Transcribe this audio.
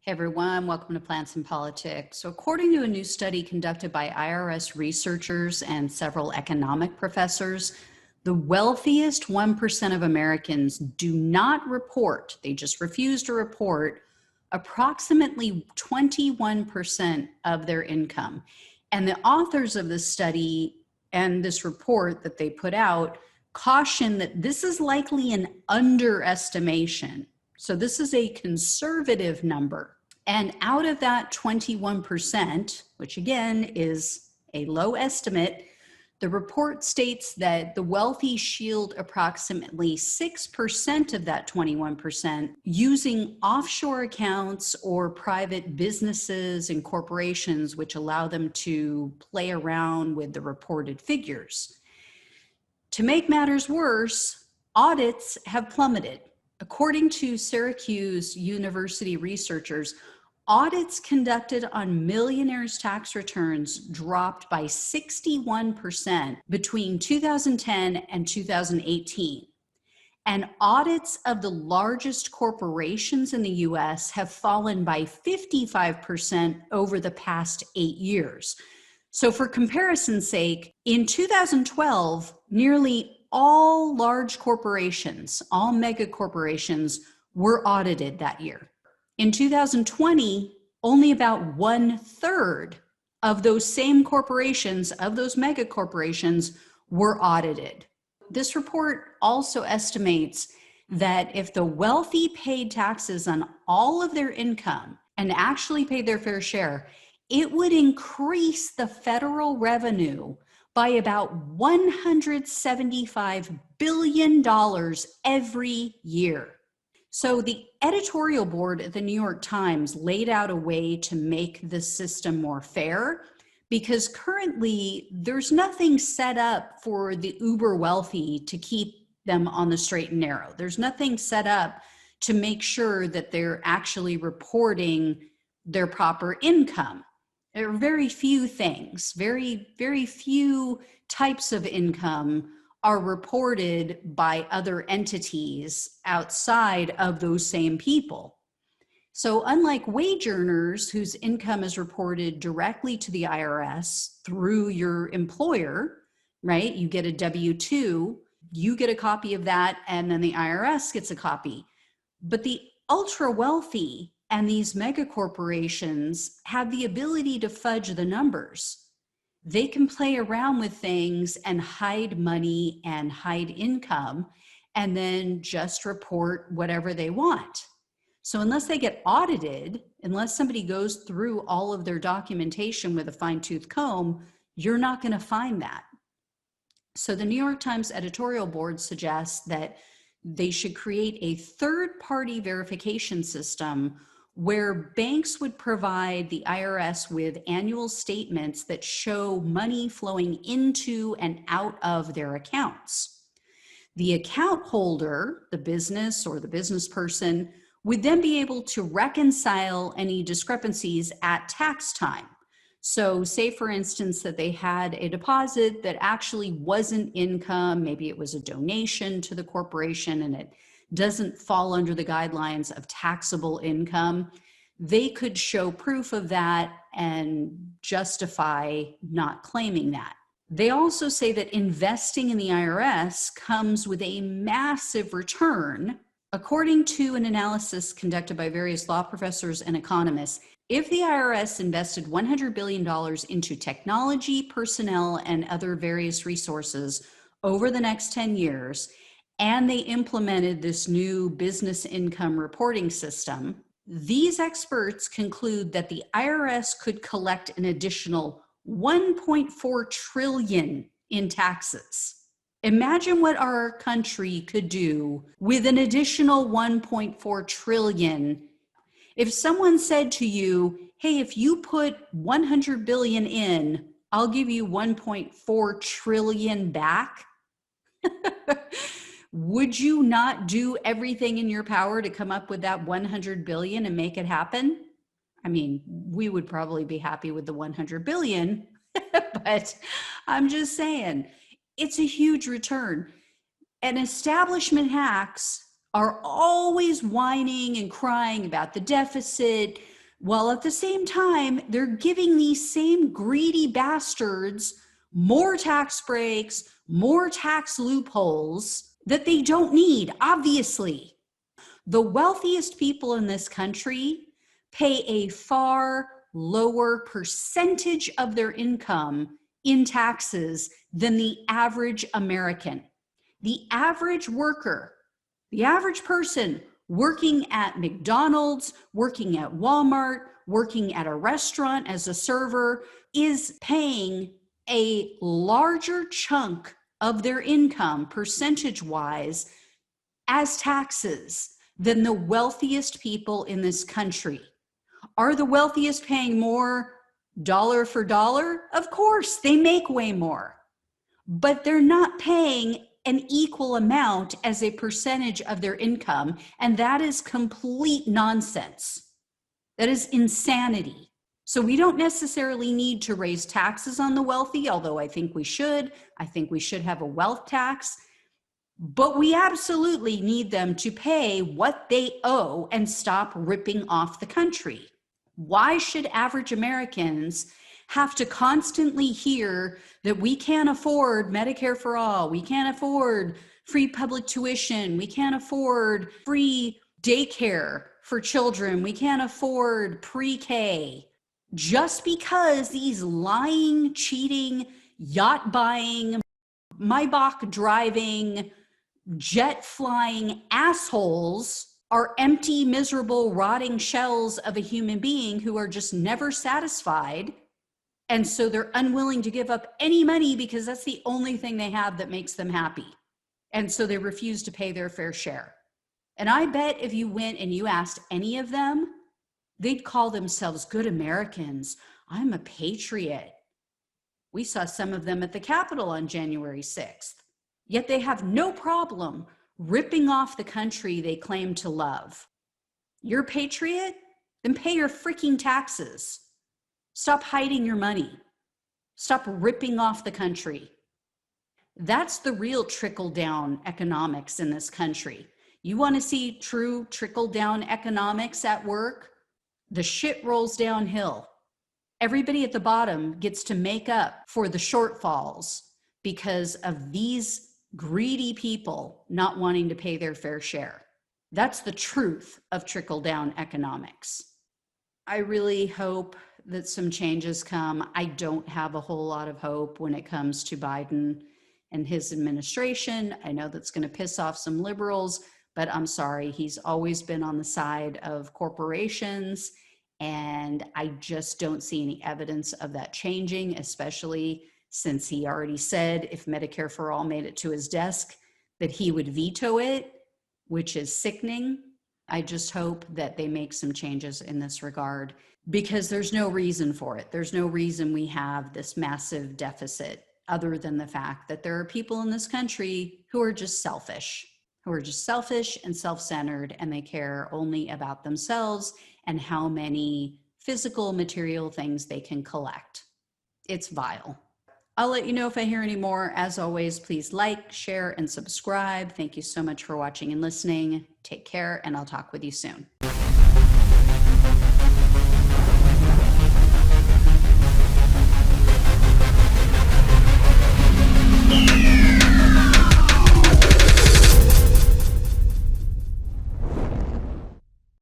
Hey everyone, welcome to Plants and Politics. So according to a new study conducted by IRS researchers and several economic professors, the wealthiest 1% of Americans do not report, they just refuse to report, approximately 21% of their income. And the authors of this study and this report that they put out caution that this is likely an underestimation. So this is a conservative number. And out of that 21%, which again is a low estimate, the report states that the wealthy shield approximately 6% of that 21% using offshore accounts or private businesses and corporations, which allow them to play around with the reported figures. To make matters worse, audits have plummeted. According to Syracuse University researchers, audits conducted on millionaires' tax returns dropped by 61% between 2010 and 2018. And audits of the largest corporations in the US have fallen by 55% over the past 8 years. So for comparison's sake, in 2012, nearly all large corporations, all mega corporations, were audited that year. In 2020, only about 1/3 of those same corporations, of those mega corporations, were audited. This report also estimates that if the wealthy paid taxes on all of their income and actually paid their fair share, it would increase the federal revenue by about $175 billion every year. So the editorial board at the New York Times laid out a way to make the system more fair, because currently there's nothing set up for the uber wealthy to keep them on the straight and narrow. There's nothing set up to make sure that they're actually reporting their proper income. There are very few things, very few types of income are reported by other entities outside of those same people. So unlike wage earners whose income is reported directly to the IRS through your employer, right? You get a W-2, you get a copy of that, and then the IRS gets a copy. But the ultra wealthy and these mega corporations have the ability to fudge the numbers. They can play around with things and hide money and hide income and then just report whatever they want. So unless they get audited, unless somebody goes through all of their documentation with a fine-tooth comb, you're not going to find that. So the New York Times editorial board suggests that they should create a third-party verification system where banks would provide the IRS with annual statements that show money flowing into and out of their accounts. The account holder, the business or the business person, would then be able to reconcile any discrepancies at tax time. So say, for instance, that they had a deposit that actually wasn't income, maybe it was a donation to the corporation and it doesn't fall under the guidelines of taxable income. They could show proof of that and justify not claiming that. They also say that investing in the IRS comes with a massive return. According to an analysis conducted by various law professors and economists, if the IRS invested $100 billion into technology, personnel, and other various resources over the next 10 years, and they implemented this new business income reporting system, these experts conclude that the IRS could collect an additional $1.4 trillion in taxes. Imagine what our country could do with an additional $1.4 trillion. If someone said to you, hey, if you put 100 billion in, I'll give you 1.4 trillion back. Would you not do everything in your power to come up with that 100 billion and make it happen? I mean, we would probably be happy with the 100 billion, but I'm just saying, it's a huge return. And establishment hacks are always whining and crying about the deficit. while at the same time, they're giving these same greedy bastards more tax breaks, more tax loopholes that they don't need, obviously. The wealthiest people in this country pay a far lower percentage of their income in taxes than the average American. The average worker, the average person working at McDonald's, working at Walmart, working at a restaurant as a server is paying a larger chunk of their income percentage-wise as taxes than the wealthiest people in this country. Are the wealthiest paying more dollar for dollar? Of course, they make way more, but they're not paying an equal amount as a percentage of their income, and that is complete nonsense. That is insanity. So we don't necessarily need to raise taxes on the wealthy, although I think we should. I think we should have a wealth tax, but we absolutely need them to pay what they owe and stop ripping off the country. Why should average Americans have to constantly hear that we can't afford Medicare for all, we can't afford free public tuition, we can't afford free daycare for children, we can't afford pre-K, just because these lying, cheating, yacht buying, Maybach driving, jet flying assholes are empty, miserable, rotting shells of a human being who are just never satisfied. And so they're unwilling to give up any money because that's the only thing they have that makes them happy. And so they refuse to pay their fair share. And I bet if you went and you asked any of them, they'd call themselves good Americans. I'm a patriot. We saw some of them at the Capitol on January 6th. Yet they have no problem ripping off the country they claim to love. You're a patriot? Then pay your freaking taxes. Stop hiding your money. Stop ripping off the country. That's the real trickle-down economics in this country. You want to see true trickle-down economics at work? The shit rolls downhill. Everybody at the bottom gets to make up for the shortfalls because of these greedy people not wanting to pay their fair share. That's the truth of trickle-down economics. I really hope that some changes come. I don't have a whole lot of hope when it comes to Biden and his administration. I know that's going to piss off some liberals, but I'm sorry, he's always been on the side of corporations, and I just don't see any evidence of that changing, especially since he already said if Medicare for All made it to his desk, that he would veto it, which is sickening. I just hope that they make some changes in this regard, because there's no reason for it. There's no reason we have this massive deficit other than the fact that there are people in this country who are just selfish and self-centered, and they care only about themselves and how many physical, material things they can collect. It's vile. I'll let you know if I hear any more. As always, please like, share, and subscribe. Thank you so much for watching and listening. Take care, and I'll talk with you soon.